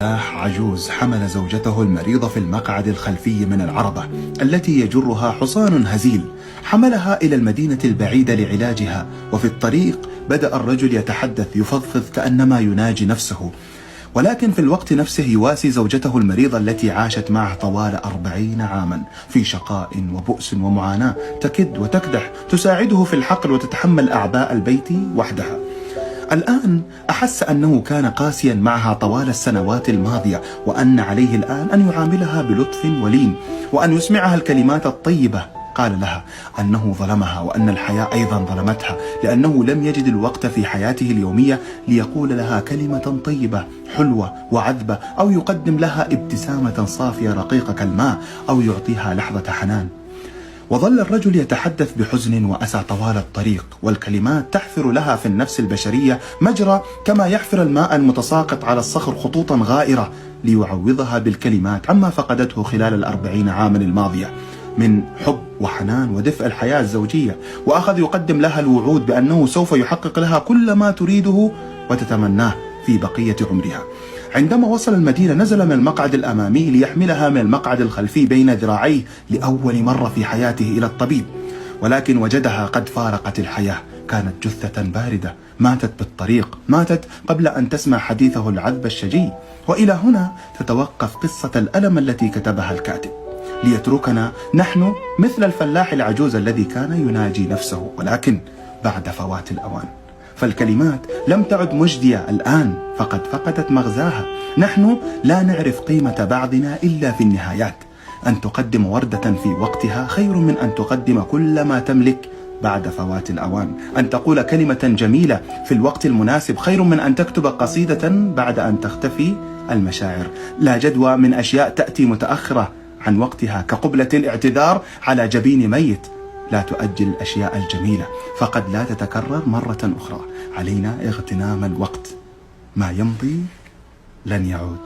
عجوز حمل زوجته المريضة في المقعد الخلفي من العربة التي يجرها حصان هزيل. حملها إلى المدينة البعيدة لعلاجها، وفي الطريق بدأ الرجل يتحدث يفضفض كأنما يناجي نفسه، ولكن في الوقت نفسه يواسي زوجته المريضة التي عاشت معه طوال 40 عاما في شقاء وبؤس ومعاناة، تكد وتكدح، تساعده في الحقل وتتحمل أعباء البيت وحدها. الآن أحس أنه كان قاسيا معها طوال السنوات الماضية، وأن عليه الآن أن يعاملها بلطف ولين، وأن يسمعها الكلمات الطيبة. قال لها أنه ظلمها، وأن الحياة أيضا ظلمتها، لأنه لم يجد الوقت في حياته اليومية ليقول لها كلمة طيبة حلوة وعذبة، أو يقدم لها ابتسامة صافية رقيقة كالماء، أو يعطيها لحظة حنان. وظل الرجل يتحدث بحزن وأسى طوال الطريق، والكلمات تحفر لها في النفس البشرية مجرى كما يحفر الماء المتساقط على الصخر خطوطا غائرة، ليعوضها بالكلمات عما فقدته خلال 40 عاما الماضية من حب وحنان ودفء الحياة الزوجية. وأخذ يقدم لها الوعود بأنه سوف يحقق لها كل ما تريده وتتمناه في بقية عمرها. عندما وصل المدينة نزل من المقعد الأمامي ليحملها من المقعد الخلفي بين ذراعيه لأول مرة في حياته إلى الطبيب، ولكن وجدها قد فارقت الحياة. كانت جثة باردة، ماتت بالطريق، ماتت قبل أن تسمع حديثه العذب الشجي. وإلى هنا تتوقف قصة الألم التي كتبها الكاتب، ليتركنا نحن مثل الفلاح العجوز الذي كان يناجي نفسه، ولكن بعد فوات الأوان. فالكلمات لم تعد مجدية الآن، فقد فقدت مغزاها. نحن لا نعرف قيمة بعضنا إلا في النهايات. أن تقدم وردة في وقتها خير من أن تقدم كل ما تملك بعد فوات الأوان. أن تقول كلمة جميلة في الوقت المناسب خير من أن تكتب قصيدة بعد أن تختفي المشاعر. لا جدوى من أشياء تأتي متأخرة عن وقتها، كقبلة الاعتذار على جبين ميت. لا تؤجل الأشياء الجميلة، فقد لا تتكرر مرة أخرى. علينا اغتنام الوقت، ما يمضي لن يعود.